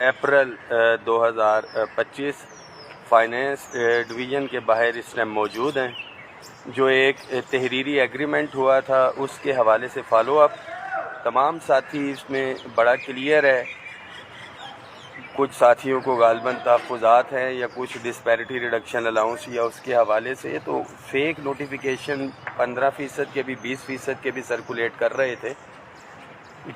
अप्रैल 2025 finance division के बाहर इस टाइम मौजूद हैं। जो एक तहरीरी एग्रीमेंट हुआ था उसके हवाले से फॉलो अप तमाम साथी इसमें बड़ा क्लियर है। कुछ साथियों को गालबन तहफ़्फ़ुज़ात हैं या कुछ डिस्पैरिटी रिडक्शन अलाउंस या उसके हवाले से तो फेक नोटिफिकेशन 15% के भी 20% के भी सर्कुलेट कर रहे थे।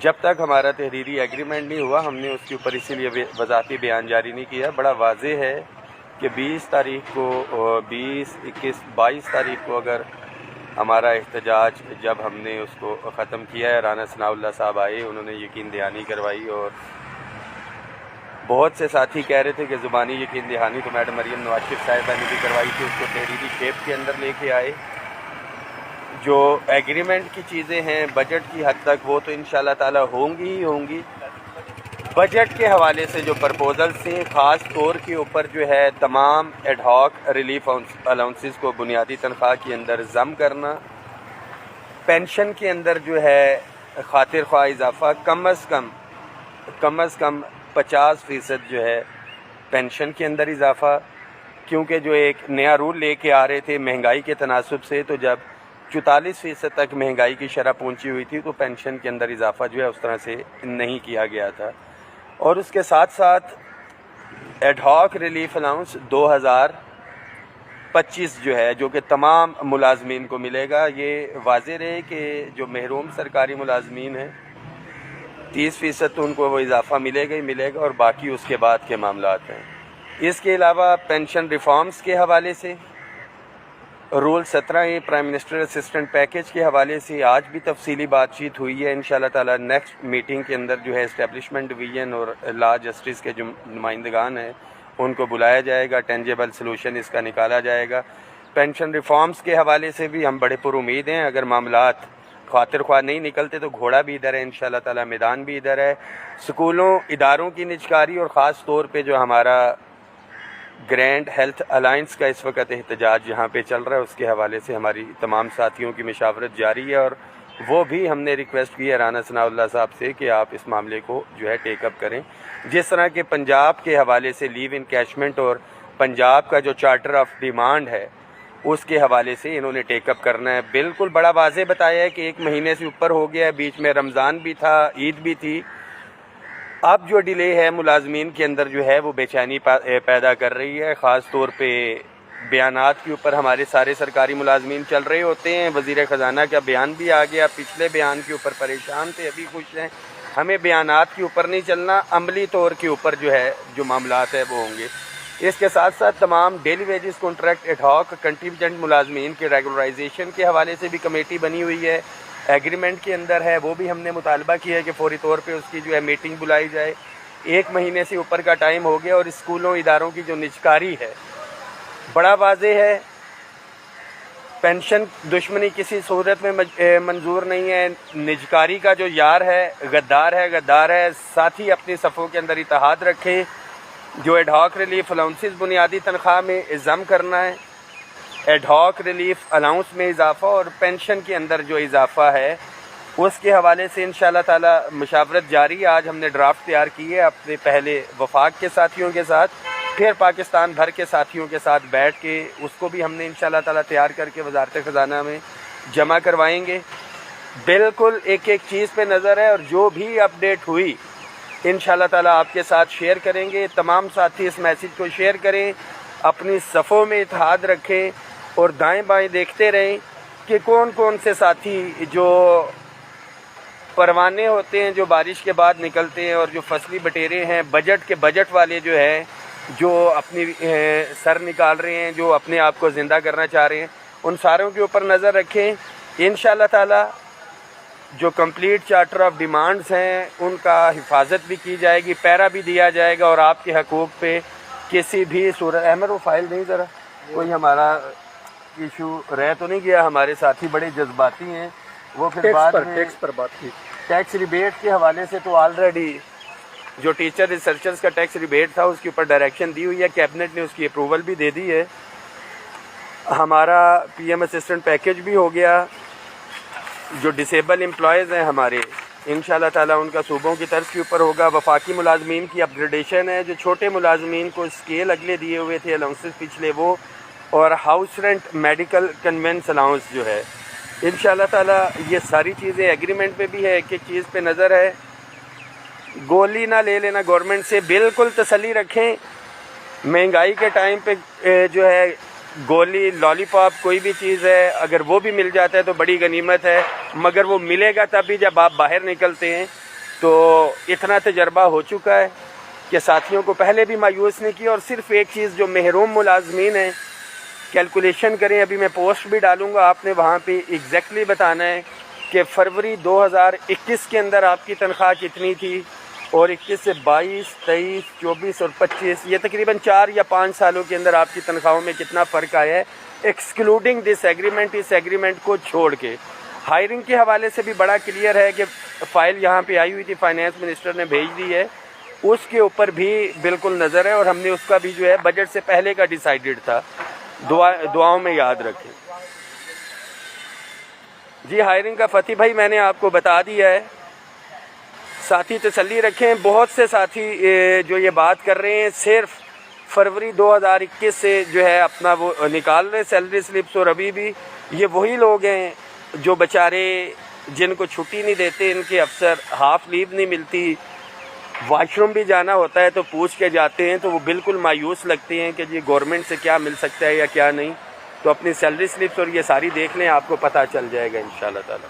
जब तक हमारा तहरीरी एग्रीमेंट नहीं हुआ हमने उसके ऊपर इसीलिए वज़ाती बयान जारी नहीं किया। बड़ा वाज़ेह है कि 20 तारीख को 20, 21, 22 तारीख को अगर हमारा एहतजाज जब हमने उसको ख़त्म किया है, राना सनाउल्लाह साहब आए, उन्होंने यकीन दहानी करवाई और बहुत से साथी कह रहे थे कि ज़ुबानी यकीन दहानी तो मैडम मरियम नवाज साहिबा ने भी करवाई थी, उसको तहरीरी शेप के अंदर लेके आए। जो एग्रीमेंट की चीज़ें हैं बजट की हद तक वो तो इंशाल्लाह ताला होंगी ही होंगी। बजट के हवाले से जो प्रपोजल्स हैं ख़ास तौर के ऊपर जो है तमाम एडहॉक रिलीफ अलाउंसेस को बुनियादी तनख्वाह के अंदर ज़म करना, पेंशन के अंदर जो है खातिर ख्वाह इजाफ़ा कम अज़ कम 50% जो है पेंशन के अंदर इजाफ़ा, क्योंकि जो एक नया रूल लेके आ रहे थे महंगाई के तनासुब से, तो जब 44% तक महंगाई की शरह पहुंची हुई थी तो पेंशन के अंदर इजाफ़ा जो है उस तरह से नहीं किया गया था। और उसके साथ साथ एडहॉक रिलीफ अलाउंस 2025 जो है जो कि तमाम मुलाजमीन को मिलेगा। ये वाज़ेह रहे कि जो महरूम सरकारी मुलाजमीन हैं 30% तो उनको वो इजाफ़ा मिलेगा ही मिलेगा और बाकी उसके बाद के मामलात हैं। इसके अलावा पेंशन रिफॉर्म्स के हवाले से rule 17 prime minister assistant package के हवाले से आज भी तफसीली बातचीत हुई है। इंशाल्लाह ताला नेक्स्ट मीटिंग के अंदर जो है इस्टेब्लिशमेंट डिवीज़न और लॉ जस्टिस के जो नुमाइंदगान हैं उनको बुलाया जाएगा, टेंजेबल सलूशन इसका निकाला जाएगा। पेंशन रिफॉर्म्स के हवाले से भी हम बड़े पुरुमीद हैं। अगर मामलात खातिर ख्वाह नहीं निकलते तो घोड़ा भी इधर है, इंशाल्लाह ताला मैदान भी इधर है। स्कूलों इदारों की निजकारी और ख़ास तौर पे जो हमारा ग्रैंड हेल्थ अलायंस का इस वक्त एहतजाज यहाँ पे चल रहा है उसके हवाले से हमारी तमाम साथियों की मशावरत जारी है और वो भी हमने रिक्वेस्ट की है राना सनाउल्लाह साहब से कि आप इस मामले को जो है टेकअप करें। जिस तरह के पंजाब के हवाले से लीव इनकैशमेंट और पंजाब का जो चार्टर ऑफ डिमांड है उसके हवाले से इन्होंने टेकअप करना है। बिल्कुल बड़ा वाज़ेह बताया है कि 1 महीने से ऊपर हो गया है, बीच में रमज़ान भी था, ईद भी थी। अब जो डिले है मुलाजमीन के अंदर जो है वो बेचैनी पैदा कर रही है। ख़ास तौर पे बयानात के ऊपर हमारे सारे सरकारी मुलाजमीन चल रहे होते हैं। वज़ीर ख़जाना का बयान भी आ गया, पिछले बयान के ऊपर परेशान थे, अभी खुश हैं। हमें बयानात के ऊपर नहीं चलना, अमली तौर के ऊपर जो है जो मामलात है वो होंगे। इसके साथ साथ तमाम daily wages contract ad hoc contingent मुलाजमीन के रेगुलराइजेशन के हवाले से भी कमेटी बनी हुई है, एग्रीमेंट के अंदर है, वो भी हमने मुतालबा किया है कि फौरी तौर पे उसकी जो है मीटिंग बुलाई जाए। 1 महीने से ऊपर का टाइम हो गया और स्कूलों इदारों की जो निजकारी है बड़ा वाज़ेह है। पेंशन दुश्मनी किसी सूरत में मंजूर नहीं है। निजकारी का जो यार है गद्दार है। साथ ही अपनी सफ़ों के अंदर इत्तेहाद रखें। जो एडहॉक रिलीफ अलाउंसेस बुनियादी तनख्वाह में इज़म करना है, एडहॉक रिलीफ अलाउंस में इजाफ़ा और पेंशन के अंदर जो इजाफ़ा है उसके हवाले से इंशाल्लाह ताला मशावरत जारी है। आज हमने ड्राफ्ट तैयार की है अपने पहले वफाक के साथियों के साथ, फिर पाकिस्तान भर के साथियों के साथ बैठ के उसको भी हमने इंशाल्लाह ताला तैयार करके वज़ारत ख़ज़ाना में जमा करवाएंगे। बिल्कुल एक एक चीज़ पे नज़र है और जो भी अपडेट हुई इंशाल्लाह ताला आपके साथ शेयर करेंगे। तमाम साथी इस मैसेज को शेयर करें, अपनी सफ़ों में इत्तेहाद रखें और दाएं बाएं देखते रहें कि कौन कौन से साथी जो परवाने होते हैं जो बारिश के बाद निकलते हैं और जो फसली बटेरे हैं बजट वाले जो हैं जो अपनी सर निकाल रहे हैं, जो अपने आप को ज़िंदा करना चाह रहे हैं, उन सारों के ऊपर नज़र रखें। इंशाल्लाह ताला जो कंप्लीट चार्टर ऑफ डिमांड्स हैं उनका हिफाजत भी की जाएगी, पैरा भी दिया जाएगा और आपके हकूक़ पे किसी भी सूरत अहमद वो फाइल नहीं, ज़रा कोई हमारा इशू रह तो नहीं गया। हमारे साथी बड़े जज्बाती हैं, वो फिर बाद में टैक्स पर बात की। टैक्स रिबेट के हवाले से तो ऑलरेडी जो टीचर रिसर्चर्स का टैक्स रिबेट था उसके ऊपर डायरेक्शन दी हुई है, कैबिनेट ने उसकी अप्रूवल भी दे दी है। हमारा PM असिस्टेंट पैकेज भी हो गया। जो डिसेबल एम्प्लॉयज़ हैं हमारे इंशाअल्लाह ताला उनका सूबों की तर्ज के ऊपर होगा। वफाकी मुलाजमीन की अपग्रेडेशन है, जो छोटे मुलाजमीन को स्केल अगले दिए हुए थे अलाउंसेस पिछले वो, और house rent, medical convince allowance जो है, इंशाअल्लाह ताला ये सारी चीज़ें एग्रीमेंट पे भी है। एक एक चीज़ पे नज़र है, गोली ना ले लेना गवर्नमेंट से, बिल्कुल तसल्ली रखें। महंगाई के टाइम पे जो है गोली, लॉलीपॉप, कोई भी चीज़ है, अगर वो भी मिल जाता है तो बड़ी गनीमत है, मगर वो मिलेगा तभी जब आप बाहर निकलते हैं। तो इतना तजर्बा हो चुका है कि साथियों को पहले भी मायूस नहीं किया। और सिर्फ एक चीज़, जो महरूम मुलाजमीन हैं, कैलकुलेशन करें, अभी मैं पोस्ट भी डालूंगा, आपने वहाँ पे एग्जैक्टली बताना है कि फरवरी 2021 के अंदर आपकी तनख्वाह कितनी थी, और 21 से 22, 23, 24 और 25, ये तकरीबन 4 या 5 सालों के अंदर आपकी तनख्वाहों में कितना फ़र्क आया है, एक्सक्लूडिंग दिस एग्रीमेंट, इस एग्रीमेंट को छोड़ के। हायरिंग के हवाले से भी बड़ा क्लियर है कि फ़ाइल यहाँ पे आई हुई थी, फाइनेंस मिनिस्टर ने भेज दी है, उसके ऊपर भी बिल्कुल नज़र है, और हमने उसका भी जो है बजट से पहले का डिसाइडेड था। दुआओं में याद रखें जी। हायरिंग का फतेह भाई मैंने आपको बता दिया है, साथी तसल्ली रखें। बहुत से साथी जो ये बात कर रहे हैं सिर्फ फरवरी 2021 से जो है अपना वो निकाल रहे सैलरी स्लिप्स, और अभी भी ये वही लोग हैं जो बेचारे, जिनको छुट्टी नहीं देते इनके अफसर, हाफ लीव नहीं मिलती, वॉशरूम भी जाना होता है तो पूछ के जाते हैं, तो वो बिल्कुल मायूस लगते हैं कि जी गवर्नमेंट से क्या मिल सकता है या क्या नहीं। तो अपनी सैलरी स्लिप्स और ये सारी देख लें, आपको पता चल जाएगा इंशाअल्लाह ताला।